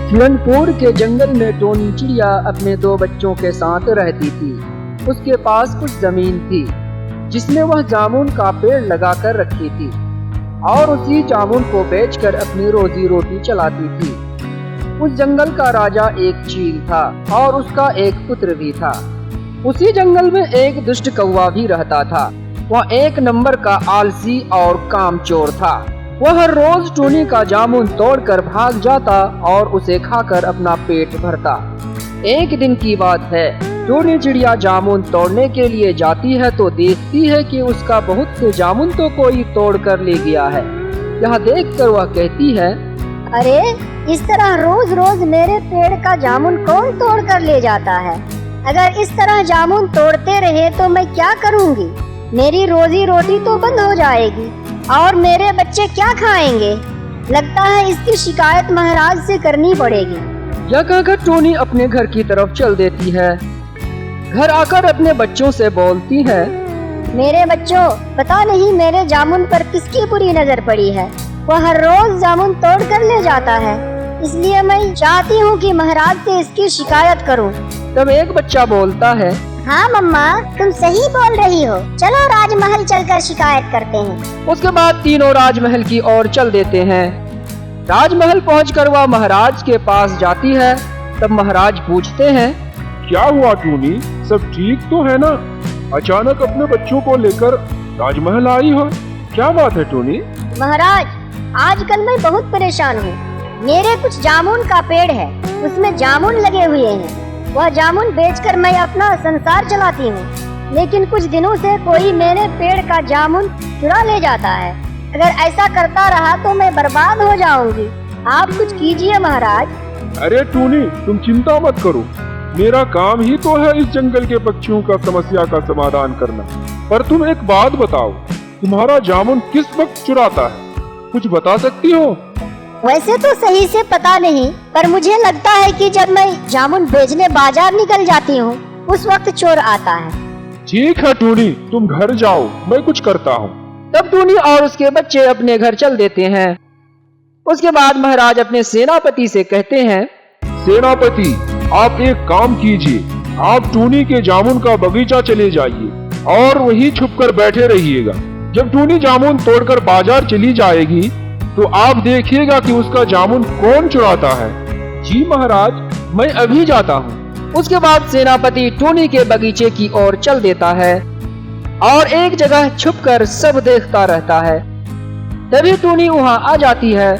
किरणपुर के जंगल में टोनी चिड़िया अपने 2 बच्चों के साथ रहती थी। उसके पास कुछ जमीन थी जिसमें वह जामुन का पेड़ लगाकर रखती थी और उसी जामुन को बेचकर अपनी रोजी रोटी चलाती थी। उस जंगल का राजा एक चील था और उसका एक पुत्र भी था। उसी जंगल में एक दुष्ट कौवा भी रहता था। वह 1 नंबर का आलसी और कामचोर था। वह हर रोज टोनी का जामुन तोड़कर भाग जाता और उसे खाकर अपना पेट भरता। एक दिन की बात है, टोनी चिड़िया जामुन तोड़ने के लिए जाती है तो देखती है कि उसका बहुत से जामुन तो कोई तोड़ कर ले गया है। यह देखकर वह कहती है, अरे इस तरह रोज रोज मेरे पेड़ का जामुन कौन तोड़ कर ले जाता है। अगर इस तरह जामुन तोड़ते रहे तो मैं क्या करूँगी। मेरी रोजी रोटी तो बंद हो जाएगी और मेरे बच्चे क्या खाएंगे। लगता है इसकी शिकायत महाराज से करनी पड़ेगी। यह कहकर टोनी अपने घर की तरफ चल देती है। घर आकर अपने बच्चों से बोलती है, मेरे बच्चों, पता नहीं मेरे जामुन पर किसकी बुरी नजर पड़ी है। वह हर रोज जामुन तोड़ कर ले जाता है, इसलिए मैं चाहती हूँ कि महाराज से इसकी शिकायत करूँ। तब एक बच्चा बोलता है, हाँ मम्मा, तुम सही बोल रही हो। चलो राजमहल चलकर शिकायत करते हैं। उसके बाद तीनों राजमहल की ओर चल देते हैं। राजमहल पहुंचकर वह महाराज के पास जाती है। तब महाराज पूछते हैं, क्या हुआ टोनी, सब ठीक तो है ना? अचानक अपने बच्चों को लेकर राजमहल आई हो, क्या बात है टोनी? महाराज, आजकल मैं बहुत परेशान हूँ। मेरे कुछ जामुन का पेड़ है, उसमें जामुन लगे हुए हैं। वह जामुन बेचकर मैं अपना संसार चलाती हूँ, लेकिन कुछ दिनों से कोई मेरे पेड़ का जामुन चुरा ले जाता है। अगर ऐसा करता रहा तो मैं बर्बाद हो जाऊंगी। आप कुछ कीजिए महाराज। अरे टोनी, तुम चिंता मत करो, मेरा काम ही तो है इस जंगल के पक्षियों का समस्या का समाधान करना। पर तुम एक बात बताओ, तुम्हारा जामुन किस वक्त चुराता है, कुछ बता सकती हो? वैसे तो सही से पता नहीं, पर मुझे लगता है कि जब मैं जामुन बेचने बाजार निकल जाती हूँ उस वक्त चोर आता है। ठीक है टोनी, तुम घर जाओ, मैं कुछ करता हूँ। तब टोनी और उसके बच्चे अपने घर चल देते हैं। उसके बाद महाराज अपने सेनापति से कहते हैं, सेनापति, आप एक काम कीजिए, आप टोनी के जामुन का बगीचा चले जाइए और वहीं छुपकर बैठे रहिएगा। जब टोनी जामुन तोड़कर बाजार चली जाएगी तो आप देखिएगा कि उसका जामुन कौन चुराता है। जी महाराज, मैं अभी जाता हूँ। उसके बाद सेनापति टोनी के बगीचे की ओर चल देता है और एक जगह छुपकर सब देखता रहता है। तभी टोनी वहाँ आ जाती है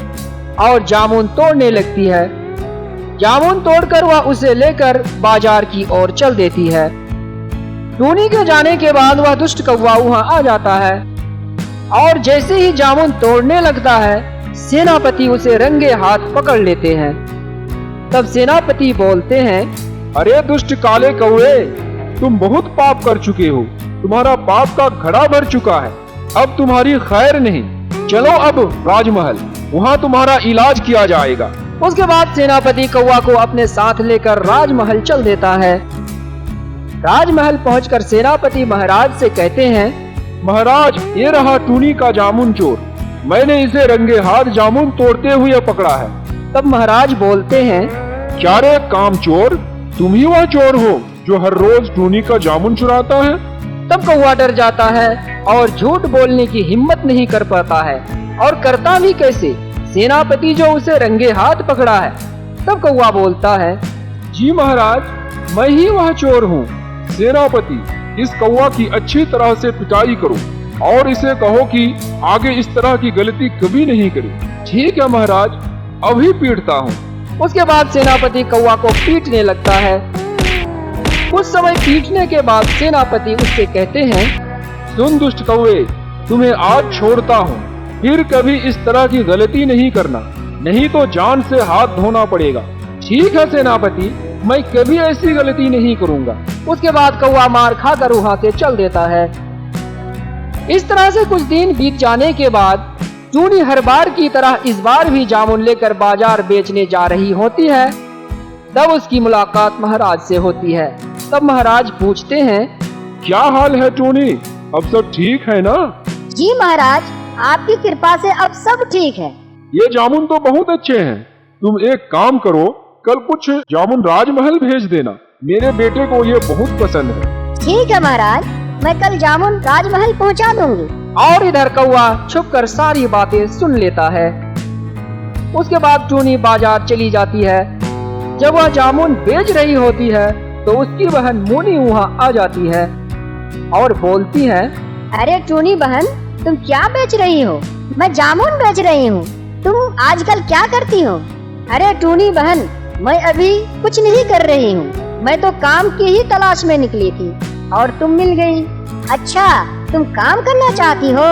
और जामुन तोड़ने लगती है। जामुन तोड़कर वह उसे लेकर बाजार की ओर चल देती है। टोनी के जाने के बाद वह दुष्ट कौवा वहाँ आ जाता है और जैसे ही जामुन तोड़ने लगता है, सेनापति उसे रंगे हाथ पकड़ लेते हैं। तब सेनापति बोलते हैं, अरे दुष्ट काले कौवे, तुम बहुत पाप कर चुके हो, तुम्हारा पाप का घड़ा भर चुका है, अब तुम्हारी खैर नहीं। चलो अब राजमहल, वहाँ तुम्हारा इलाज किया जाएगा। उसके बाद सेनापति कौवा को अपने साथ लेकर राजमहल चल देता है। राजमहल पहुंचकर सेनापति महाराज से कहते हैं, महाराज, ये रहा टोनी का जामुन चोर, मैंने इसे रंगे हाथ जामुन तोड़ते हुए पकड़ा है। तब महाराज बोलते हैं, क्या रे कामचोर, तुम ही वह चोर हो जो हर रोज टोनी का जामुन चुराता है? तब कौवा डर जाता है और झूठ बोलने की हिम्मत नहीं कर पाता है, और करता भी कैसे, सेनापति जो उसे रंगे हाथ पकड़ा है। तब कौवा बोलता है, जी महाराज, मैं ही वह चोर हूँ। सेनापति, इस कौवा की अच्छी तरह से पिटाई करो और इसे कहो कि आगे इस तरह की गलती कभी नहीं करे। ठीक है महाराज, अभी पीटता हूँ। उसके बाद सेनापति कौवा को पीटने लगता है। कुछ समय पीटने के बाद सेनापति उससे कहते हैं, सुन दुष्ट कौवे, तुम्हें आज छोड़ता हूँ, फिर कभी इस तरह की गलती नहीं करना, नहीं तो जान से हाथ धोना पड़ेगा। ठीक है सेनापति, मैं कभी ऐसी गलती नहीं करूँगा। उसके बाद कौवा मार खाकर वहाँ से चल देता है। इस तरह से कुछ दिन बीत जाने के बाद टोनी हर बार की तरह इस बार भी जामुन लेकर बाजार बेचने जा रही होती है। तब उसकी मुलाकात महाराज से होती है। तब महाराज पूछते हैं, क्या हाल है टोनी, अब सब ठीक है ना? जी महाराज, आपकी कृपा से अब सब ठीक है। ये जामुन तो बहुत अच्छे हैं, तुम एक काम करो, कल कुछ जामुन राजमहल भेज देना, मेरे बेटे को ये बहुत पसंद है। ठीक है महाराज, मैं कल जामुन राजमहल पहुंचा दूंगी। और इधर कौवा छुपकर सारी बातें सुन लेता है। उसके बाद टूनी बाजार चली जाती है। जब वह जामुन बेच रही होती है तो उसकी बहन मोनी वहाँ आ जाती है और बोलती है, अरे टूनी बहन, तुम क्या बेच रही हो? मैं जामुन बेच रही हूँ। तुम आजकल क्या करती हो? अरे टूनी बहन, मैं अभी कुछ नहीं कर रही हूँ, मैं तो काम की ही तलाश में निकली थी और तुम मिल गई। अच्छा, तुम काम करना चाहती हो?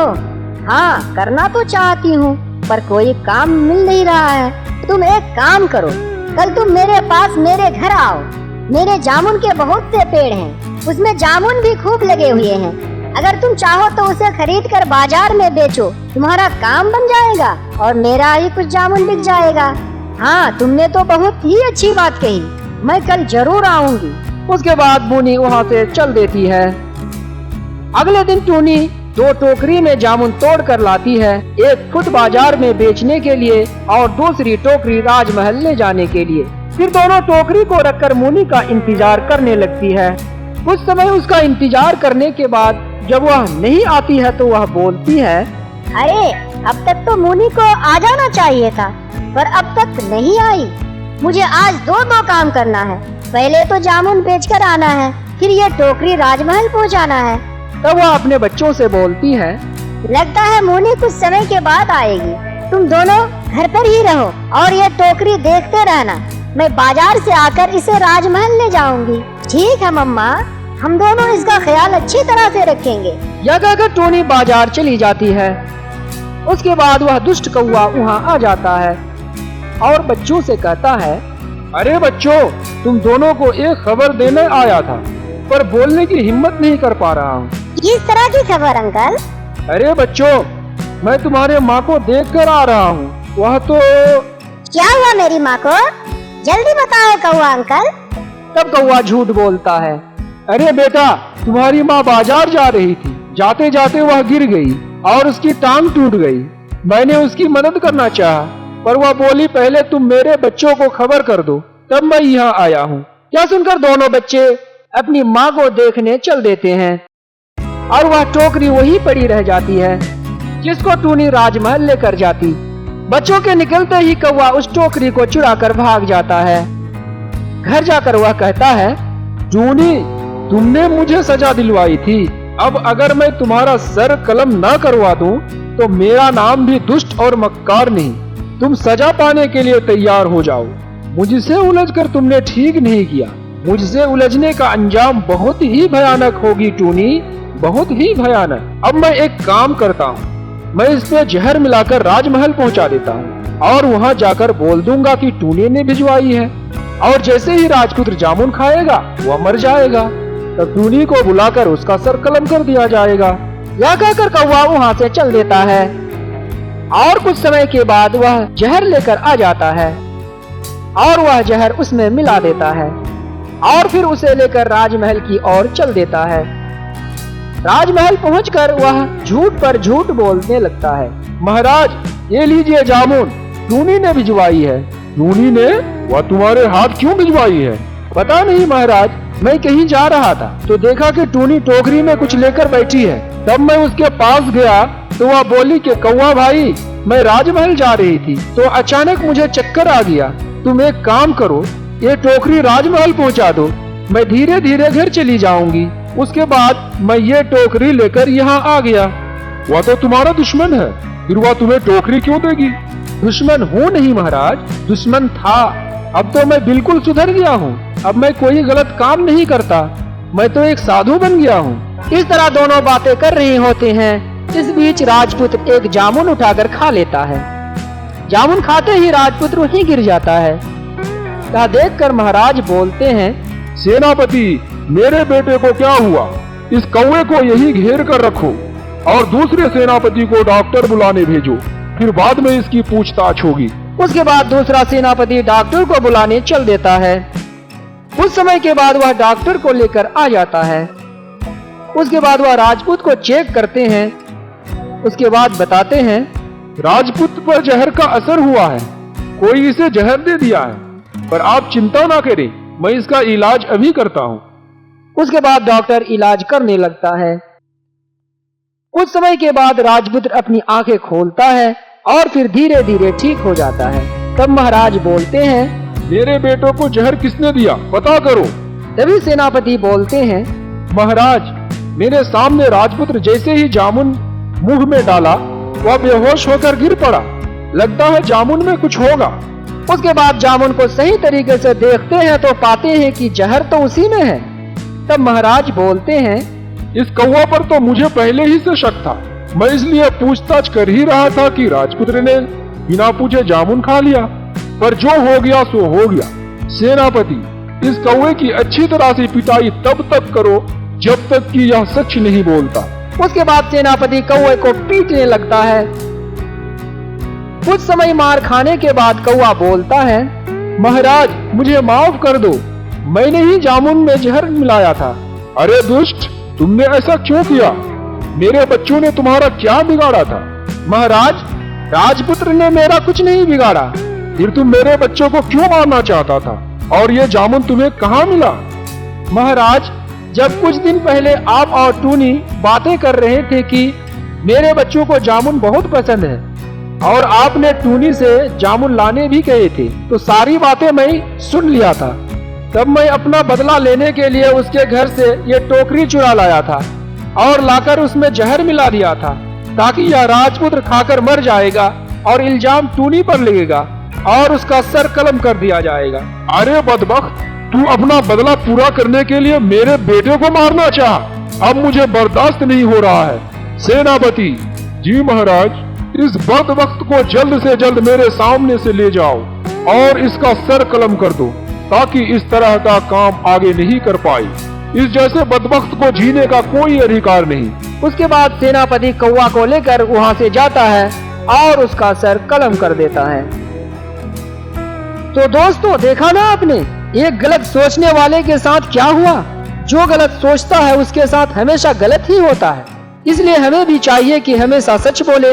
हाँ, करना तो चाहती हूँ, पर कोई काम मिल नहीं रहा है। तुम एक काम करो, कल तुम मेरे पास मेरे घर आओ। मेरे जामुन के बहुत से पेड़ हैं, उसमें जामुन भी खूब लगे हुए हैं। अगर तुम चाहो तो उसे खरीद कर बाजार में बेचो, तुम्हारा काम बन जाएगा और मेरा ही कुछ जामुन बिक जाएगा। हाँ, तुमने तो बहुत ही अच्छी बात कही, मैं कल जरूर आऊंगी। उसके बाद मोनी वहाँ से चल देती है। अगले दिन टूनी 2 टोकरी में जामुन तोड़ कर लाती है, एक खुद बाजार में बेचने के लिए और दूसरी टोकरी राजमहल ले जाने के लिए। फिर दोनों टोकरी को रखकर मोनी का इंतजार करने लगती है। कुछ समय उसका इंतजार करने के बाद जब वह नहीं आती है तो वह बोलती है, अरे अब तक तो मोनी को आ जाना चाहिए था, पर अब तक नहीं आई। मुझे आज दो काम करना है, पहले तो जामुन बेचकर आना है, फिर ये टोकरी राजमहल पहुंचाना है। तब वह अपने बच्चों से बोलती है, लगता है मोनी कुछ समय के बाद आएगी, तुम दोनों घर पर ही रहो और ये टोकरी देखते रहना। मैं बाजार से आकर इसे राजमहल ले जाऊंगी। ठीक है मम्मा, हम दोनों इसका ख्याल अच्छी तरह से रखेंगे। यह कहकर टोनी बाजार चली जाती है। उसके बाद वह दुष्ट कौवा वहाँ आ जाता है और बच्चों से कहता है, अरे बच्चों, तुम दोनों को एक खबर देने आया था, पर बोलने की हिम्मत नहीं कर पा रहा हूँ। किस तरह की खबर अंकल? अरे बच्चों, मैं तुम्हारे माँ को देख कर आ रहा हूँ। वह तो क्या हुआ मेरी माँ को? जल्दी बताओ कौवा अंकल। तब कौवा झूठ बोलता है, अरे बेटा, तुम्हारी माँ बाजार जा रही थी, जाते जाते वह गिर गई और उसकी टांग टूट गई। मैंने उसकी मदद करना चाहा, पर वह बोली पहले तुम मेरे बच्चों को खबर कर दो, तब मैं यहाँ आया हूँ। क्या सुनकर दोनों बच्चे अपनी माँ को देखने चल देते हैं और वह टोकरी वही पड़ी रह जाती है जिसको टूनी राजमहल लेकर जाती। बच्चों के निकलते ही कौवा उस टोकरी को चुराकर भाग जाता है। घर जाकर वह कहता है, टूनी, तुमने मुझे सजा दिलवाई थी, अब अगर मैं तुम्हारा सर कलम न करवा दूं, तो मेरा नाम भी दुष्ट और मक्कार नहीं। तुम सजा पाने के लिए तैयार हो जाओ। मुझसे उलझकर तुमने ठीक नहीं किया। मुझसे उलझने का अंजाम बहुत ही भयानक होगी टूनी, बहुत ही भयानक। अब मैं एक काम करता हूँ, मैं इसमें जहर मिलाकर राजमहल पहुँचा देता हूँ और वहाँ जाकर बोल दूंगा कि टूनी ने भिजवाई है, और जैसे ही राजपुत्र जामुन खाएगा वह मर जाएगा, तब टूनी को बुलाकर उसका सर कलम कर दिया जाएगा। यह कहकर कौवा वहाँ से चल देता है और कुछ समय के बाद वह जहर लेकर आ जाता है और वह जहर उसमें मिला देता है और फिर उसे लेकर राजमहल की ओर चल देता है। राजमहल पहुंचकर वह झूठ पर झूठ बोलने लगता है। महाराज, ये लीजिए जामुन, टूनी ने भिजवाई है। टूनी ने? वह तुम्हारे हाथ क्यों भिजवाई है? पता नहीं महाराज, मैं कहीं जा रहा था तो देखा कि टूनी टोकरी में कुछ लेकर बैठी है। तब मैं उसके पास गया तो वह बोली कि कौवा भाई, मैं राजमहल जा रही थी तो अचानक मुझे चक्कर आ गया। तुम एक काम करो, ये टोकरी राजमहल पहुंचा दो, मैं धीरे धीरे घर चली जाऊंगी। उसके बाद मैं ये टोकरी लेकर यहाँ आ गया। वह तो तुम्हारा दुश्मन है, फिर वह तुम्हें टोकरी क्यों देगी? दुश्मन हूँ नहीं महाराज, दुश्मन था। अब तो मैं बिल्कुल सुधर गया हूँ। अब मैं कोई गलत काम नहीं करता, मैं तो एक साधु बन गया हूँ। इस तरह दोनों बातें कर रहे होते हैं। इस बीच राजपुत्र एक जामुन उठाकर खा लेता है। जामुन खाते ही राजपुत्र वहीं गिर जाता है। यह देखकर महाराज बोलते हैं, सेनापति, मेरे बेटे को क्या हुआ? इस कौवे को यही घेर कर रखो और दूसरे सेनापति को डॉक्टर बुलाने भेजो, फिर बाद में इसकी पूछताछ होगी। उसके बाद दूसरा सेनापति डॉक्टर को बुलाने चल देता है। कुछ समय के बाद वह डॉक्टर को लेकर आ जाता है। उसके बाद वह राजपूत को चेक करते हैं। उसके बाद बताते हैं, राजपूत पर जहर का असर हुआ है, कोई इसे जहर दे दिया है, पर आप चिंता ना करें, मैं इसका इलाज अभी करता हूँ। उसके बाद डॉक्टर इलाज करने लगता है। कुछ समय के बाद राजपुत्र अपनी आंखें खोलता है और फिर धीरे धीरे ठीक हो जाता है। तब महाराज बोलते हैं, मेरे बेटों को जहर किसने दिया, पता करो। तभी सेनापति बोलते हैं, महाराज, मेरे सामने राजपुत्र जैसे ही जामुन मुंह में डाला, वह बेहोश होकर गिर पड़ा। लगता है जामुन में कुछ होगा। उसके बाद जामुन को सही तरीके से देखते हैं तो पाते हैं कि जहर तो उसी में है। तब महाराज बोलते हैं, इस कौवा पर तो मुझे पहले ही से शक था। मैं इसलिए पूछताछ कर ही रहा था कि राजपुत्र ने बिना पूछे जामुन खा लिया, पर जो हो गया सो हो गया। सेनापति, इस कौवे की अच्छी तरह से पिटाई तब तक करो जब तक कि यह सच नहीं बोलता। उसके बाद सेनापति कौवे को पीटने लगता है। कुछ समय मार खाने के बाद कौवा बोलता है, महाराज, मुझे माफ कर दो, मैंने ही जामुन में जहर मिलाया था। अरे दुष्ट, तुमने ऐसा क्यों किया? मेरे बच्चों ने तुम्हारा क्या बिगाड़ा था? महाराज, राजपुत्र ने मेरा कुछ नहीं बिगाड़ा। फिर तुम मेरे बच्चों को क्यों मारना चाहता था? और ये जामुन तुम्हें कहाँ मिला? महाराज, जब कुछ दिन पहले आप और टूनी बातें कर रहे थे कि मेरे बच्चों को जामुन बहुत पसंद है और आपने टूनी से जामुन लाने भी कहे थे, तो सारी बातें मैं सुन लिया था। तब मैं अपना बदला लेने के लिए उसके घर से ये टोकरी चुरा लाया था और लाकर उसमें जहर मिला दिया था, ताकि यह राजपुत्र खाकर मर जाएगा और इल्जाम टूनी पर लगेगा और उसका सर कलम कर दिया जाएगा। अरे बदबख्त, तू अपना बदला पूरा करने के लिए मेरे बेटे को मारना चाहा। अब मुझे बर्दाश्त नहीं हो रहा है। सेनापति जी, महाराज, इस बदबख्त को जल्द से जल्द मेरे सामने से ले जाओ और इसका सर कलम कर दो, ताकि इस तरह का काम आगे नहीं कर पाए। इस जैसे बदबख्त को जीने का कोई अधिकार नहीं। उसके बाद सेनापति कौवा को लेकर वहाँ से जाता है और उसका सर कलम कर देता है। तो दोस्तों, देखा ना आपने, एक गलत सोचने वाले के साथ क्या हुआ। जो गलत सोचता है उसके साथ हमेशा गलत ही होता है। इसलिए हमें भी चाहिए कि हमेशा सच बोले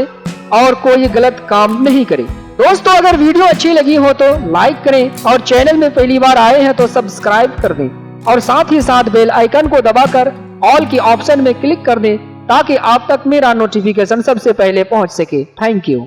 और कोई गलत काम नहीं करे। दोस्तों, अगर वीडियो अच्छी लगी हो तो लाइक करें और चैनल में पहली बार आए हैं तो सब्सक्राइब कर दें और साथ ही साथ बेल आइकन को दबाकर ऑल की ऑप्शन में क्लिक कर दें, ताकि आप तक मेरा नोटिफिकेशन सबसे पहले पहुंच सके। Thank you.